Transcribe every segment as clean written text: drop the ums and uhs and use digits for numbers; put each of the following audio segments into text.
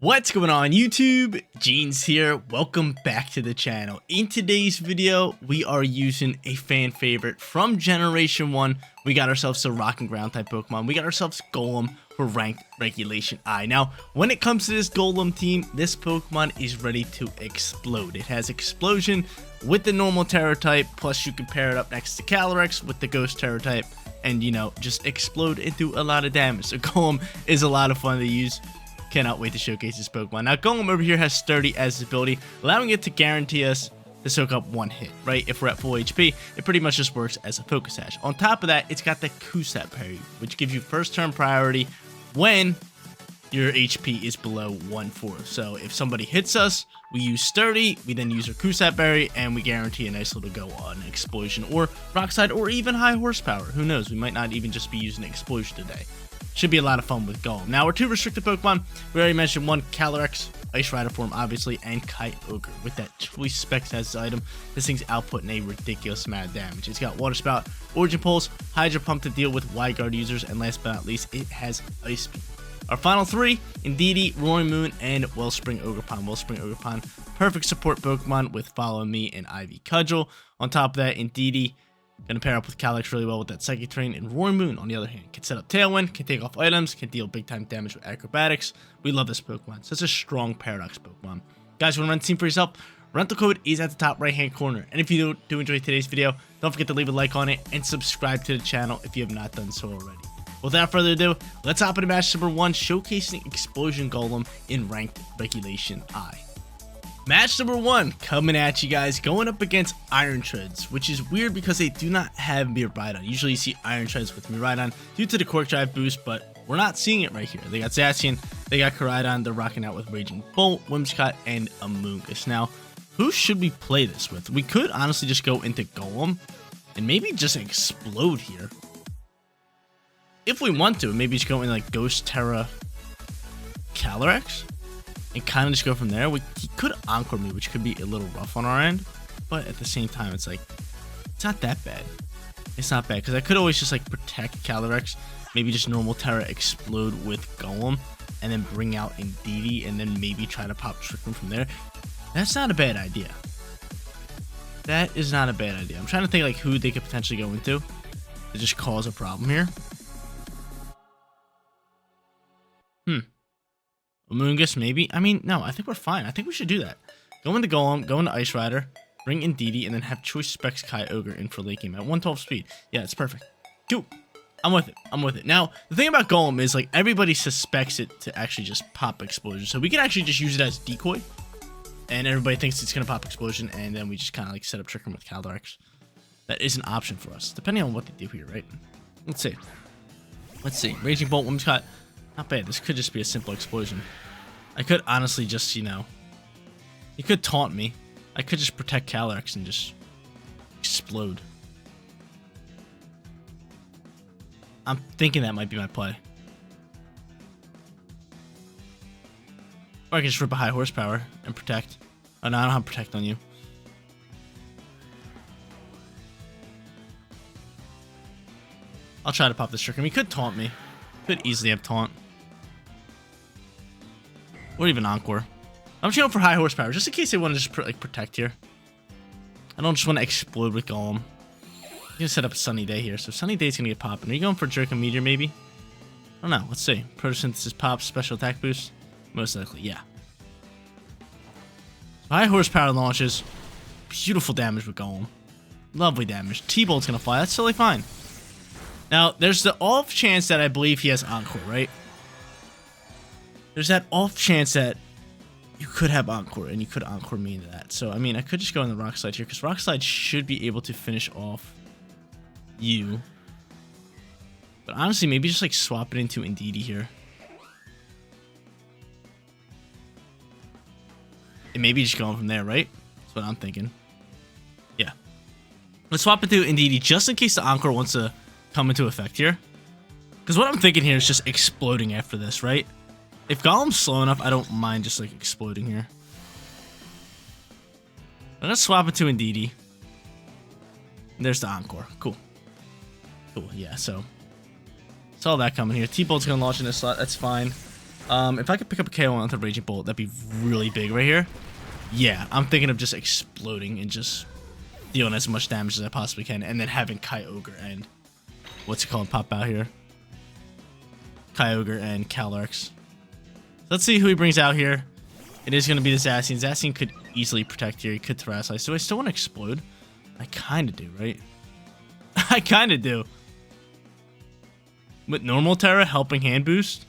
What's going on YouTube? Jeans here. Welcome back to the channel. In today's video, we are using a fan favorite from Generation 1. We got ourselves a Rock and Ground type Pokemon. We got ourselves Golem for ranked Regulation I. Now, when it comes to this Golem team, this Pokemon is ready to explode. It has Explosion with the normal Terror type, plus you can pair it up next to Calyrex with the Ghost Terror type, and you know, just explode and do a lot of damage. So Golem is a lot of fun to use. Cannot wait to showcase this Pokemon. Now, Golem over here has Sturdy as its ability, allowing it to guarantee us to soak up one hit, right? If we're at full HP, it pretty much just works as a Focus Sash. On top of that, it's got the Kusat parry, which gives you first turn priority when your HP is below 1/4. So if somebody hits us, we use Sturdy, we then use our Kusat berry, and we guarantee a nice little go on Explosion or Rock Slide or even High Horsepower. Who knows? We might not even just be using Explosion today. Should be a lot of fun with Golem. Now, our two restricted Pokemon, we already mentioned one, Calyrex, Ice Rider form, obviously, and Kyogre. With that Choice Specs as its item, this thing's outputting a ridiculous amount of damage. It's got Water Spout, Origin Pulse, Hydro Pump to deal with Wide Guard users, and last but not least, it has Ice Beam. Our final three, Indeedee, Roaring Moon, and Wellspring Ogerpon. Wellspring Ogerpon, perfect support Pokemon with Follow Me and Ivy Cudgel. On top of that, Indeedee, gonna pair up with Calyrex really well with that Psychic Terrain, and Roaring Moon, on the other hand, can set up Tailwind, can take off items, can deal big time damage with Acrobatics. We love this Pokemon. Such a strong Paradox Pokemon. Guys, you wanna run the team for yourself? Rental code is at the top right hand corner. And if you do enjoy today's video, don't forget to leave a like on it and subscribe to the channel if you have not done so already. Without further ado, let's hop into match number 1, showcasing Explosion Golem in ranked Regulation I. Match number 1 coming at you guys, going up against Iron Treads, which is weird because they do not have Miraidon. Usually you see Iron Treads with Miraidon due to the Quark Drive boost, but we're not seeing it right here. They got Zacian, they got Koraidon, they're rocking out with Raging Bolt, Whimsicott, and Amoonguss. Now, who should we play this with? We could honestly just go into Golem and maybe just explode here. If we want to, maybe just go in like Ghost Terra Calyrex and kind of just go from there. He could Encore me, which could be a little rough on our end, but at the same time, it's like, it's not that bad. It's not bad, because I could always just like protect Calyrex, maybe just normal Terra explode with Golem, and then bring out Indeedee, and then maybe try to pop Trick Room from there. That's not a bad idea. That is not a bad idea. I'm trying to think like who they could potentially go into to just cause a problem here. Amoonguss, maybe? I mean, no, I think we're fine. I think we should do that. Go into Golem, go into Ice Rider, bring Indeedee, and then have Choice Specs Kyogre in for Slaking at 112 speed. Yeah, it's perfect. Cool. I'm with it. I'm with it. Now, the thing about Golem is, like, everybody suspects it to actually just pop Explosion. So we can actually just use it as decoy, and everybody thinks it's going to pop Explosion, and then we just kind of, like, set up Trick Room with Calyrex. That is an option for us, depending on what they do here, right? Let's see. Let's see. Raging Bolt, Whimsicott. Not bad. This could just be a simple Explosion. I could honestly just, you know, he could taunt me. I could just protect Calyrex and just explode. I'm thinking that might be my play. Or I can just rip a High Horsepower and protect. Oh no, I don't have Protect on you. I'll try to pop this Trick Room. He could taunt me. Could easily have Taunt. Or even Encore. I'm just going for High Horsepower, just in case they want to just like protect here. I don't just want to explode with Golem. I'm gonna set up a Sunny Day here, so Sunny Day's gonna get popping. Are you going for Jerk and Meteor, maybe? I don't know. Let's see. Photosynthesis pops, special attack boost. Most likely, yeah. So High Horsepower launches. Beautiful damage with Golem. Lovely damage. T-Bolt's gonna fly. That's totally fine. Now, there's the off chance that I believe he has Encore, right? There's that off chance that you could have Encore, and you could Encore me into that. So, I mean, I could just go in the Rock Slide here, because Rock Slide should be able to finish off you. But honestly, maybe just, like, swap it into Indeedee here. And maybe just going from there, right? That's what I'm thinking. Yeah. Let's swap it to Indeedee, just in case the Encore wants to come into effect here. Because what I'm thinking here is just exploding after this, right? If Golem's slow enough, I don't mind just like exploding here. I'm gonna swap it to Indeedee. There's the Encore. Cool. Cool, yeah, so saw that coming here. T-Bolt's gonna launch in this slot, that's fine. If I could pick up a KO on the Raging Bolt, that'd be really big right here. Yeah, I'm thinking of just exploding and just dealing as much damage as I possibly can, and then having Kyogre and what's it called pop out here. Kyogre and Calyrex. Let's see who he brings out here. It is going to be the Zacian. Zacian could easily protect here. He could Terrasilize. Do I still want to explode? I kind of do, right? I kind of do. With normal Terra, helping hand boost?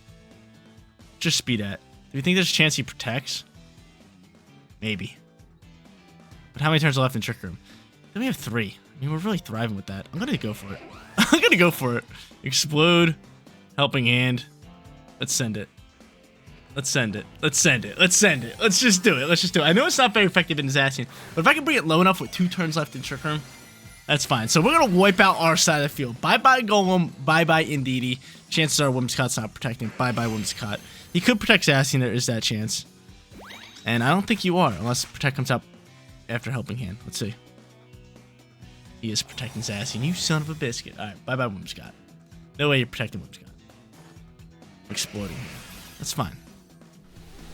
Just speed at. Do you think there's a chance he protects? Maybe. But how many turns are left in Trick Room? Then we have 3. I mean, we're really thriving with that. I'm going to go for it. I'm going to go for it. Explode. Helping hand. Let's send it. Let's send it. Let's send it. Let's send it. Let's just do it. Let's just do it. I know it's not very effective in Zacian, but if I can bring it low enough with 2 turns left in Trick Room, that's fine. So we're going to wipe out our side of the field. Bye-bye Golem. Bye-bye Indeedee. Chances are Whimsicott's not protecting. Bye-bye Whimsicott. He could protect Zacian. There is that chance. And I don't think you are, unless Protect comes out after Helping Hand. Let's see. He is protecting Zacian. You son of a biscuit. Alright, bye-bye Whimsicott. No way you're protecting Whimsicott. Exploding here. That's fine.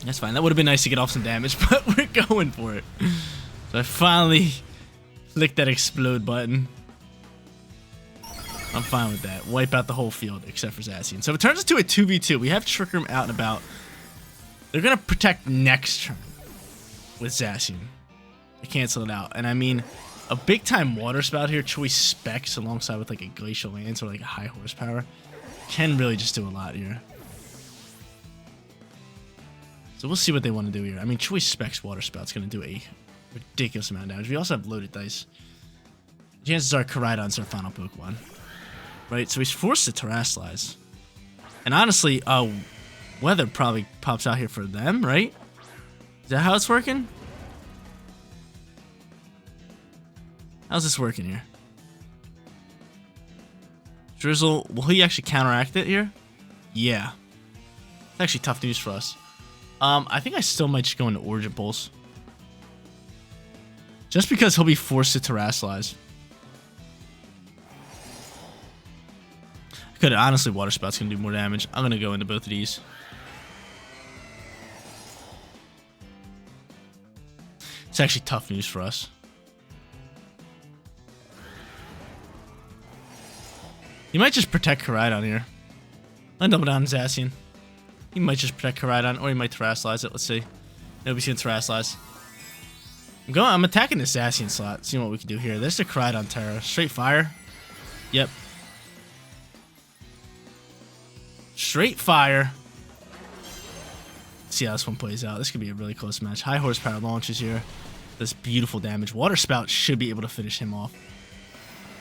That's fine. That would have been nice to get off some damage, but we're going for it. So I finally clicked that explode button. I'm fine with that. Wipe out the whole field except for Zacian. So it turns into a 2v2. We have Trick Room out and about. They're going to protect next turn with Zacian. They cancel it out. And I mean, a big time Water Spout here, Choice Specs alongside with like a Glacial Lance or like a high horsepower can really just do a lot here. So we'll see what they want to do here. I mean, Choice Specs Water Spout's going to do a ridiculous amount of damage. We also have Loaded Dice. Chances are Koraidon's our final Pokemon. Right? So he's forced to Terrasilize. And honestly, Weather probably pops out here for them, right? Is that how it's working? How's this working here? Drizzle, will he actually counteract it here? Yeah. It's actually tough news for us. I think I still might just go into Origin Pulse. Just because he'll be forced to Terrasilize. I could honestly, Water Spout's gonna do more damage. I'm gonna go into both of these. It's actually tough news for us. He might just protect Koraidon here. I'll double down on Zacian. He might just protect Koraidon, or he might Terrasilize it. Let's see. Nobody's gonna Terrasilize. I'm attacking the Zacian slot. Seeing what we can do here. There's the Koraidon Terra. Straight fire. Yep. Straight fire. Let's see how this one plays out. This could be a really close match. High horsepower launches here. This beautiful damage. Water Spout should be able to finish him off.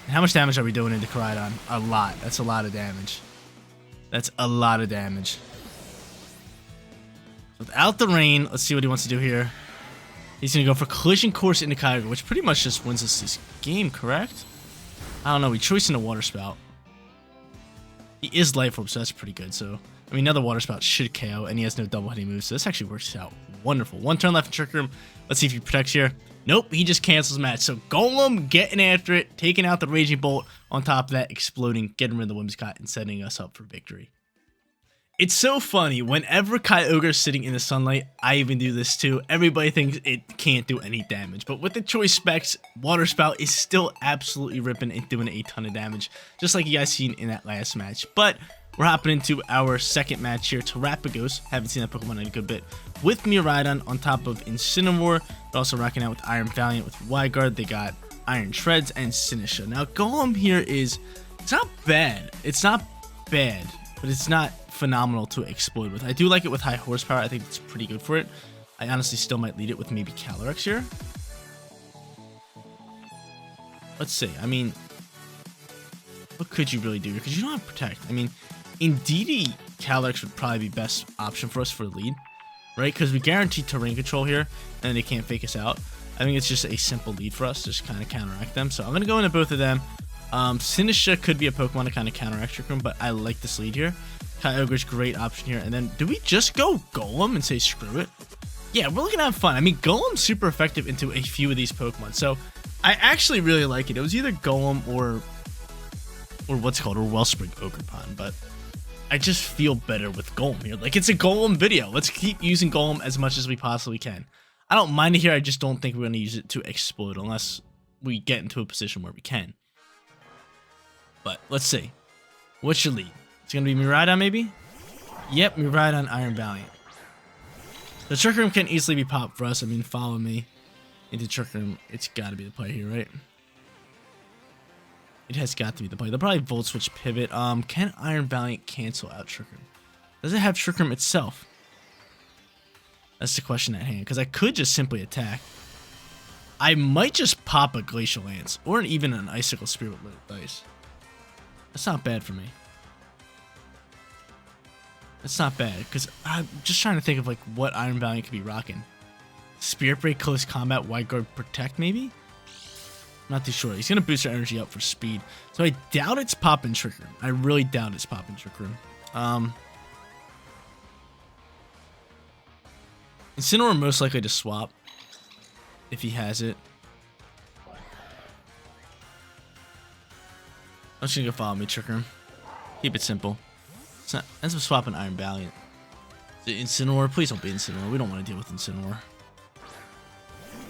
And how much damage are we doing into Koraidon? A lot. That's a lot of damage. That's a lot of damage. Without the rain, let's see what he wants to do here. He's going to go for Collision Course into Kyogre, which pretty much just wins us this game, correct? I don't know. We choice into Water Spout. He is Life Orb, so that's pretty good. So, I mean, another Water Spout should KO, and he has no double hitting moves, so this actually works out wonderful. 1 turn left in Trick Room. Let's see if he protects here. Nope, he just cancels match. So Golem getting after it, taking out the Raging Bolt, on top of that, exploding, getting rid of the Whimsicott, and setting us up for victory. It's so funny, whenever Kyogre is sitting in the sunlight, I even do this too, everybody thinks it can't do any damage, but with the Choice Specs, Water Spout is still absolutely ripping and doing a ton of damage, just like you guys seen in that last match. But we're hopping into our second match here, Terrapagos, haven't seen that Pokemon in a good bit, with Miraidon on top of Incineroar. They're also rocking out with Iron Valiant with Wyguard. They got Iron Shreds and Sinisha. Now Golem here it's not bad, but it's not phenomenal to explode with. I do like it with high horsepower. I think it's pretty good for it. I honestly still might lead it with maybe Calyrex here. Let's see. I mean, what could you really do here? Because you don't have Protect. I mean, Indeedee Calyrex would probably be best option for us for the lead, right? Because we guarantee terrain control here, and they can't fake us out. I think it's just a simple lead for us, just kind of counteract them. So I'm going to go into both of them. Sinisha could be a Pokemon to kind of counteract Trick Room, but I like this lead here. Kyogre's great option here. And then, do we just go Golem and say screw it? Yeah, we're looking to have fun. I mean, Golem's super effective into a few of these Pokemon. So, I actually really like it. It was either Golem or what's it called, or Wellspring Ogerpon. But I just feel better with Golem here. Like, it's a Golem video. Let's keep using Golem as much as we possibly can. I don't mind it here. I just don't think we're going to use it to explode unless we get into a position where we can. But let's see. What's your lead? It's going to be Miraidon, maybe? Yep, Miraidon, Iron Valiant. The Trick Room can easily be popped for us. I mean, follow me into Trick Room. It's got to be the play here, right? It has got to be the play. They'll probably Volt Switch Pivot. Can Iron Valiant cancel out Trick Room? Does it have Trick Room itself? That's the question at hand. Because I could just simply attack. I might just pop a Glacial Lance. Or even an Icicle Spear with Lit Dice. That's not bad for me. That's not bad. Because I'm just trying to think of like what Iron Valiant could be rocking. Spirit Break, Close Combat, Wide Guard, Protect maybe? Not too sure. He's going to boost our energy up for speed. So I doubt it's popping Trick Room. I really doubt it's popping Trick Room. Incineroar most likely to swap. If he has it. I'm just going to go follow me, Trick Room. Keep it simple. It's not, ends up swapping Iron Valiant. Incineroar? Please don't be Incineroar. We don't want to deal with Incineroar.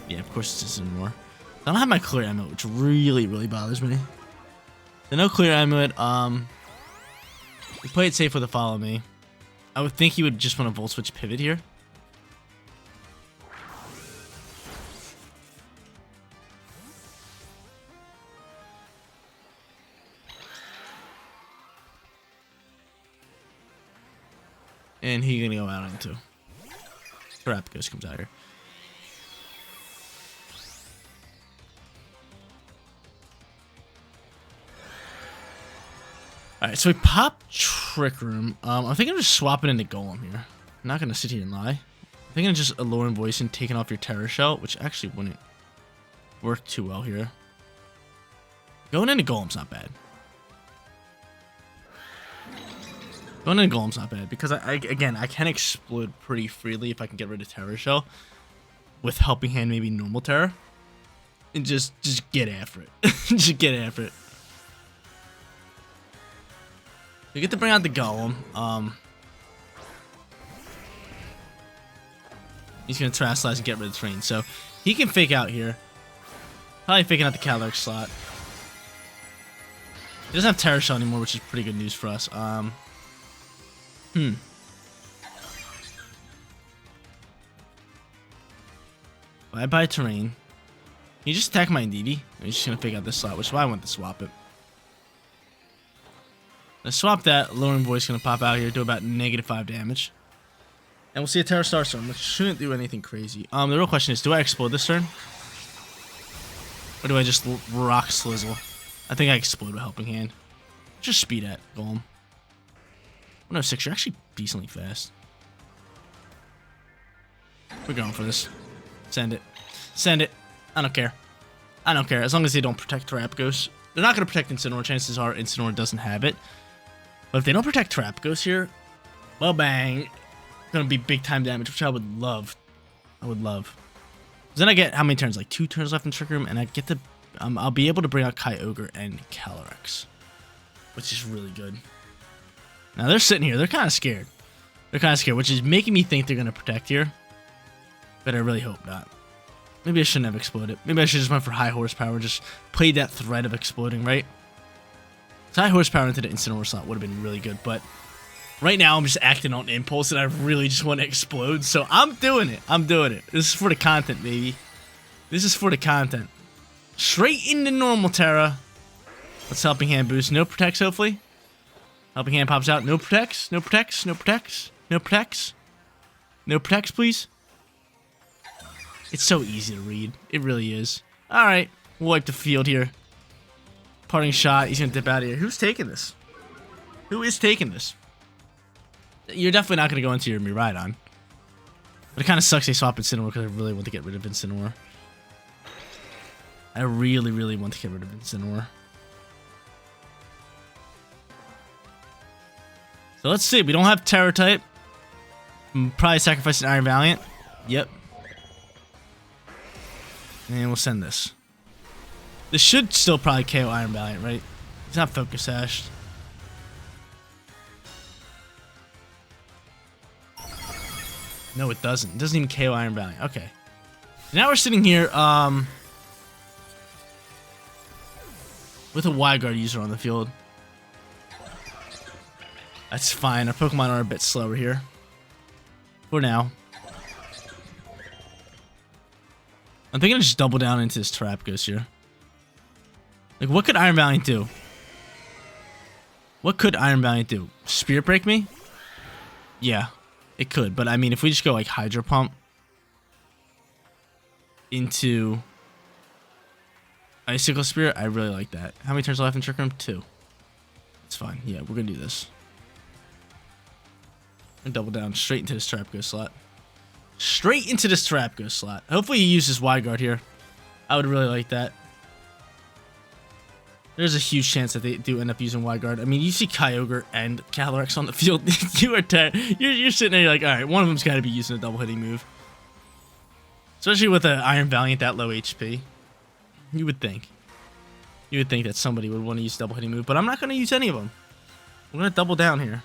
Yeah, of course it's Incineroar. I don't have my Clear Amulet, which really, really bothers me. The no Clear Amulet, we play it safe with a follow me. I would think he would just want to Volt Switch Pivot here. And he's gonna go out into Terapagos comes out here. Alright, so we pop Trick Room. I think I'm just swapping into Golem here. I'm not going to sit here and lie. I think I'm just Alluring Voice and taking off your Terror Shell, which actually wouldn't work too well here. Going into Golem's not bad. Going into Golem's not bad, because again, I can explode pretty freely if I can get rid of Terror Shell. With Helping Hand, maybe normal Terror. And just get after it. Just get after it. We get to bring out the Golem. He's going to Trash Slash and get rid of the Train. So he can fake out here. Probably faking out the Calyrex slot. He doesn't have Terror Shell anymore, which is pretty good news for us. Bye-bye Terrain. Can you just attack my Indeedee? He's just going to fake out this slot, which is why I want to swap it. Let's swap that. Alluring Voice going to pop out here, do about -5 damage. And we'll see a Terra Star Storm, which shouldn't do anything crazy. The real question is, do I explode this turn? Or do I just rock Slizzle? I think I explode with Helping Hand. Just speed at Golem. 106, you're actually decently fast. We're going for this. Send it. Send it. I don't care. I don't care. As long as they don't protect Terapagos. They're not going to protect Incineroar. Chances are Incineroar doesn't have it. But if they don't protect Terapagos here, well, bang. Going to be big time damage, which I would love. I would love. Then I get how many turns? Like 2 turns left in Trick Room, and I get to. I'll be able to bring out Kyogre and Calyrex, which is really good. Now they're sitting here. They're kind of scared. They're kind of scared, which is making me think they're going to protect here. But I really hope not. Maybe I shouldn't have exploded. Maybe I should just went for high horsepower. Just played that threat of exploding, right? So high horsepower into the Incineroar slot would have been really good. But right now I'm just acting on impulse and I really just want to explode. So I'm doing it. I'm doing it. This is for the content, baby. This is for the content. Straight into normal Terra. Let's Helping Hand boost. No protects, hopefully. Helping Hand pops out. No protects. No protects. No protects. No protects. No protects, please. It's so easy to read. It really is. Alright. We'll wipe the field here. Parting shot. He's going to dip out of here. Who's taking this? Who is taking this? You're definitely not going to go into your Miraidon. But it kind of sucks they swap Incineroar because I really want to get rid of Incineroar. I really, really want to get rid of Incineroar. So let's see. We don't have Terror type. I'm probably sacrificing Iron Valiant. Yep. And we'll send this. This should still probably KO Iron Valiant, right? He's not Focus Sash. No, it doesn't. It doesn't even KO Iron Valiant. Okay. Now we're sitting here with a Wide Guard user on the field. That's fine. Our Pokemon are a bit slower here. For now. I'm thinking to just double down into this Terapagos here. Like, what could Iron Valiant do? What could Iron Valiant do? Spirit Break me? Yeah, it could. But, I mean, if we just go, like, Hydro Pump into Icicle Spirit, I really like that. How many turns left in Trick Room? 2. It's fine. Yeah, we're going to do this. And double down straight into this Terapagos slot. Straight into this Terapagos slot. Hopefully he uses Wide Guard here. I would really like that. There's a huge chance that they do end up using Wide Guard. I mean, you see Kyogre and Calyrex on the field. You're sitting there, you're like, all right, one of them's got to be using a double hitting move. Especially with an Iron Valiant that low HP. You would think. You would think that somebody would want to use a double hitting move, but I'm not going to use any of them. I'm going to double down here.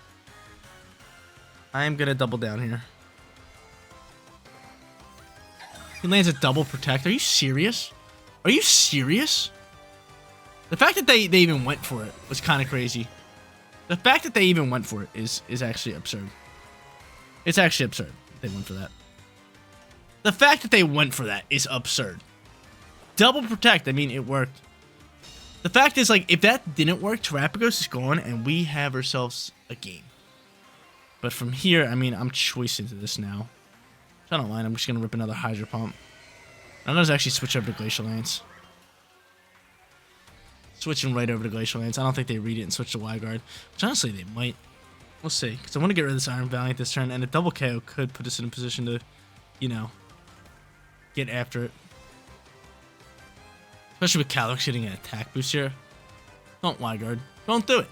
I am going to double down here. He lands a double protect. Are you serious? Are you serious? The fact that they even went for it was kind of crazy. The fact that they even went for it is actually absurd. It's actually absurd they went for that. The fact that they went for that is absurd. Double protect, I mean, it worked. The fact is, like, if that didn't work, Terapagos is gone, and we have ourselves a game. But from here, I mean, I'm choice into this now. I don't mind. I'm just going to rip another Hydro Pump. I'm going to actually switch over to Glacial Lance. Switching right over to Glacial Lance. I don't think they read it and switch to Wide Guard. Which, honestly, they might. We'll see. Because I want to get rid of this Iron Valiant this turn. And a double KO could put us in a position to, you know, get after it. Especially with Calyrex getting an attack boost here. Don't Wide Guard. Don't do it.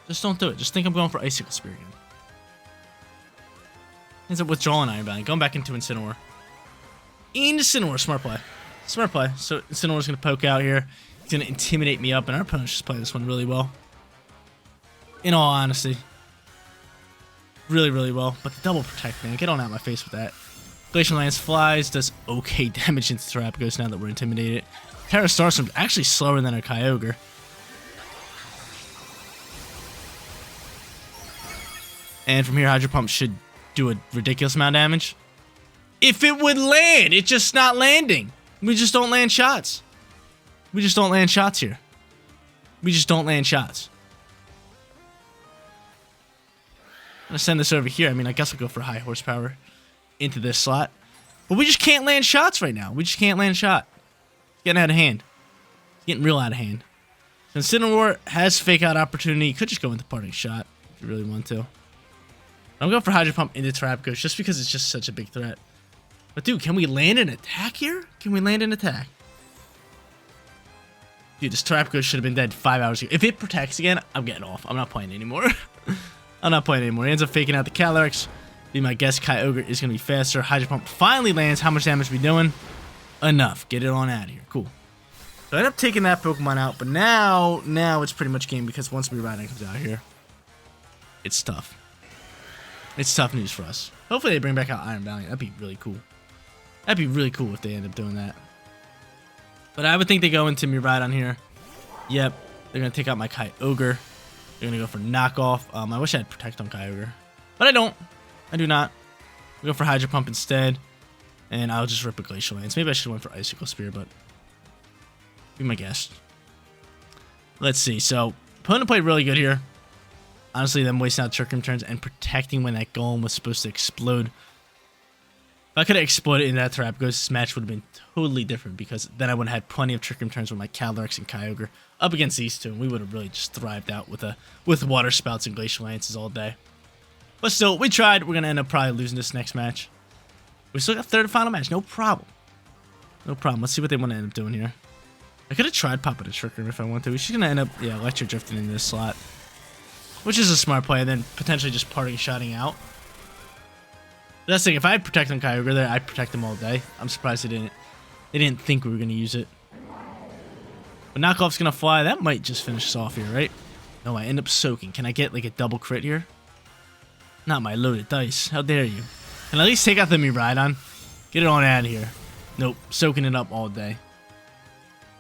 Just don't do it. Just think I'm going for Icicle Spear again. Ends up withdrawing Iron Valiant. Going back into Incineroar. Incineroar. Smart play. Smart play. So Incineroar's going to poke out here. He's going to intimidate me up. And our opponent's just playing this one really well. In all honesty. Really, really well. But the double protect, man. Get on out of my face with that. Glacial Lance flies. Does okay damage into Terapagos now that we're intimidated. Terra Starstorm's actually slower than a Kyogre. And from here, Hydro Pump should do a ridiculous amount of damage. If it would land, it's just not landing. We just don't land shots. We just don't land shots here. We just don't land shots. I'm going to send this over here. I mean, I guess I'll go for high horsepower into this slot. But we just can't land shots right now. We just can't land a shot. It's getting out of hand. It's getting real out of hand. So Incineroar has fake out opportunity. You could just go into parting shot if you really want to. I'm going for Hydro Pump into Terapagos just because it's just such a big threat. But dude, can we land an attack here? Can we land an attack? Dude, this Terapagos should have been dead 5 hours ago. If it protects again, I'm getting off. I'm not playing anymore. I'm not playing anymore. He ends up faking out the Calyrex. Be my guess, Kyogre is going to be faster. Hydro Pump finally lands. How much damage are we doing? Enough. Get it on out of here. Cool. So I end up taking that Pokemon out. But now it's pretty much game because once Miraidon comes out here, it's tough. It's tough news for us. Hopefully they bring back out Iron Valiant. That'd be really cool. That'd be really cool if they end up doing that. But I would think they go into Miraidon here. Yep. They're going to take out my Kyogre. They're going to go for knockoff. I wish I had Protect on Kyogre. But I don't. I do not. We go for Hydro Pump instead. And I'll just rip a Glacial Lance. Maybe I should have went for Icicle Spear, but be my guess. Let's see. So, opponent played really good here. Honestly, them wasting out Trick Room turns and protecting when that Golem was supposed to explode. If I could have exploded in that Terapagos, this match would have been totally different because then I would have had plenty of Trick Room turns with my Calyrex and Kyogre up against these two, and we would have really just thrived out with Water Spouts and Glacial Lances all day. But still, we tried. We're going to end up probably losing this next match. We still got third and final match. No problem. No problem. Let's see what they want to end up doing here. I could have tried popping a Trick Room if I want to. She's going to end up, yeah, Electric Drifting into this slot. Which is a smart play, and then potentially just parting shotting out. But that's the thing, if I had Protect on Kyogre there, I'd protect them all day. I'm surprised they didn't think we were going to use it. But Knockoff's going to fly. That might just finish us off here, right? No, I end up soaking. Can I get like a double crit here? Not my loaded dice. How dare you? Can I at least take out the Miraidon? Get it on out of here. Nope. Soaking it up all day.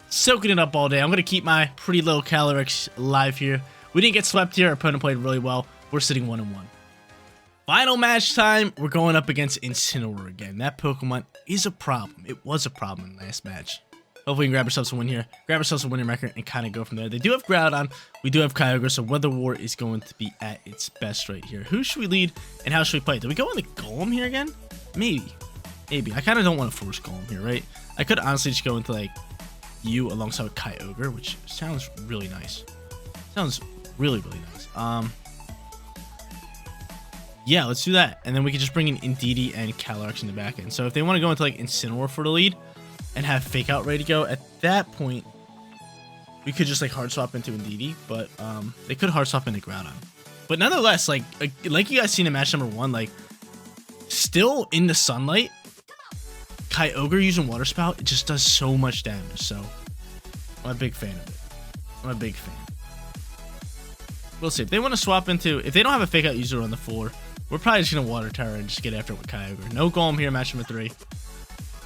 Soaking it up all day. I'm going to keep my pretty little Calyrex alive here. We didn't get swept here. Our opponent played really well. We're sitting 1-1. Final match time. We're going up against Incineroar again. That Pokemon is a problem. It was a problem in the last match. Hopefully we can grab ourselves a win here. Grab ourselves a winning record and kind of go from there. They do have Groudon. We do have Kyogre, so Weather War is going to be at its best right here. Who should we lead and how should we play? Do we go in the Golem here again? Maybe. Maybe. I kind of don't want to force Golem here, right? I could honestly just go into, like, you alongside with Kyogre, which sounds really nice. Sounds really, really nice. Yeah, let's do that. And then we can just bring in Indeedee and Calyrex in the back end. So if they want to go into, like, Incineroar for the lead and have Fake Out ready to go, at that point, we could just, like, hard swap into Indeedee. But they could hard swap into Groudon. But nonetheless, like you guys seen in match number 1, like, still in the sunlight, Kyogre using Water Spout, it just does so much damage. So I'm a big fan of it. I'm a big fan. We'll see. If they want to swap into... If they don't have a Fake Out user on the floor, we're probably just going to Water Tower and just get after it with Kyogre. No Golem here, match number 3.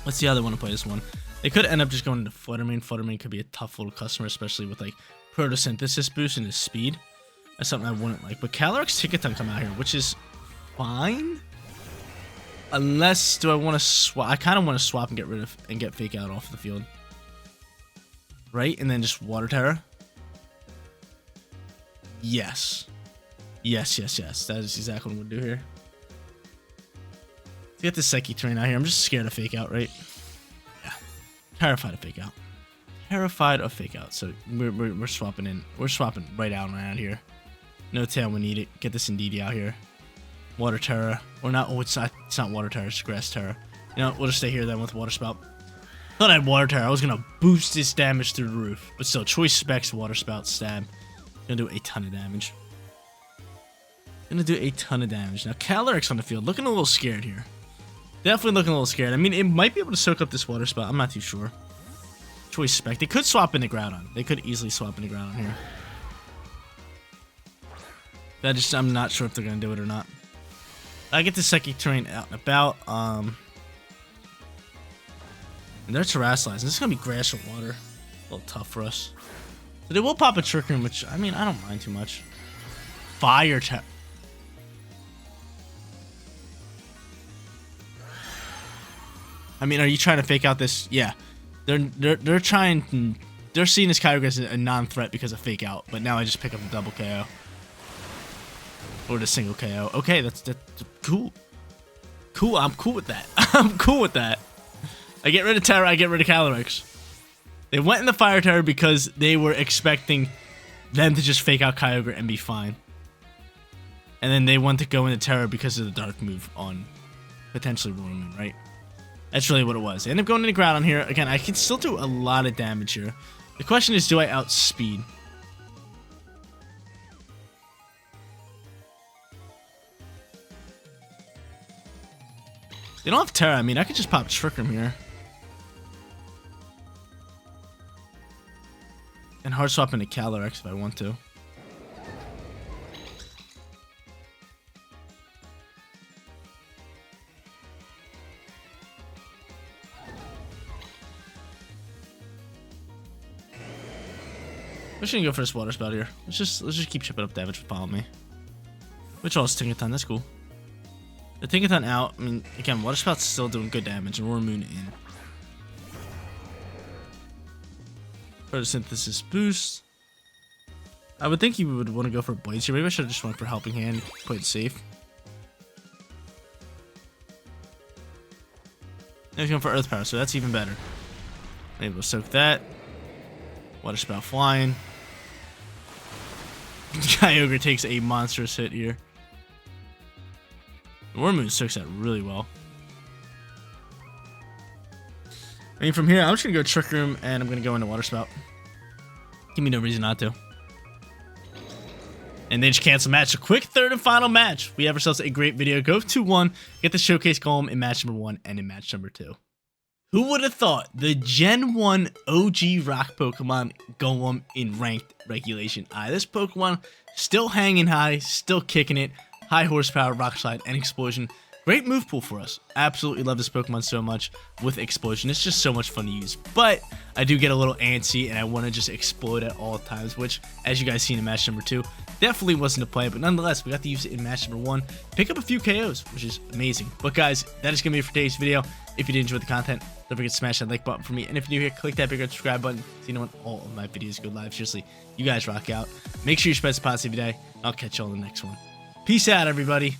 Let's see how they want to play this one. They could end up just going into Fluttermane. Fluttermane could be a tough little customer, especially with, like, Photosynthesis boost and his speed. That's something I wouldn't like. But Calyrex Ticketon come out here, which is fine. Unless, do I want to swap? I kind of want to swap and get rid of... And get Fake Out off the field. Right? And then just Water Tower. Yes. Yes, yes, yes. That is exactly what I'm going to do here. Get the Psychic Terrain out here. I'm just scared of Fake Out, right? Yeah. Terrified of Fake Out. Terrified of Fake Out. So we're swapping in. We're swapping right out and around here. No tail, we need it. Get this Indeedee out here. Water Terror. Or not. Oh, it's not Water Terror. It's Grass Terror. You know, we'll just stay here then with Water Spout. Thought I had Water Terror. I was going to boost this damage through the roof. But still, Choice Specs, Water Spout, Stab. Gonna do a ton of damage. Gonna do a ton of damage. Now, Calyrex on the field. Looking a little scared here. Definitely looking a little scared. I mean, it might be able to soak up this Water Spout. I'm not too sure. Choice Spec. They could swap into Groudon. They could easily swap into Groudon here. I'm not sure if they're gonna do it or not. I get the Psychic Terrain out and about. And they're Terraslizing. This is gonna be Grass or Water. A little tough for us. So they will pop a Trick Room, which, I mean, I don't mind too much. Fire Tap. I mean, are you trying to Fake Out this? Yeah. They're trying... They're seeing this Kyogre as a non-threat because of Fake Out. But now I just pick up the double KO. Or the single KO. Okay, that's cool. Cool, I'm cool with that. I'm cool with that. I get rid of Terra, I get rid of Calyrex. They went in the Fire Terror because they were expecting them to just Fake Out Kyogre and be fine. And then they want to go into Terror because of the Dark move on potentially Roarmoon, right? That's really what it was. They end up going into Groudon here. Again, I can still do a lot of damage here. The question is, do I outspeed? They don't have Terra. I mean, I could just pop Trick Room here. And hard swap into Calyrex if I want to. I'm just gonna go for this Water Spout here. Let's just keep chipping up damage for follow me. Which all is Tinkaton, that's cool. The Tinkaton out, I mean, again, Water Spout's still doing good damage, and Roarmoon in. Photosynthesis boost. I would think you would want to go for Blades here. Maybe I should have just went for Helping Hand, play it safe. Now he's going for Earth Power, so that's even better. Able to soak that. Water Spout flying. Kyogre takes a monstrous hit here. Roarmoon soaks that really well. I mean, from here, I'm just going to go Trick Room, and I'm going to go into Water Spout. Give me no reason not to. And they just cancel match. A quick third and final match. We have ourselves a great video. Go 2-1. Get the Showcase Golem in match number 1 and in match number 2. Who would have thought the Gen 1 OG rock Pokemon Golem in ranked regulation I? This Pokemon still hanging high, still kicking it. High horsepower, rock slide, and explosion. Great move pool for us. Absolutely love this Pokemon so much with Explosion. It's just so much fun to use. But I do get a little antsy and I want to just explode at all times, which, as you guys seen in match number 2, definitely wasn't a play. But nonetheless, we got to use it in match number 1. Pick up a few KOs, which is amazing. But guys, that is going to be it for today's video. If you did enjoy the content, don't forget to smash that like button for me. And if you're new here, click that big red subscribe button so you know when all of my videos go live. Seriously, you guys rock out. Make sure you spread some positivity today. I'll catch you all in the next one. Peace out, everybody.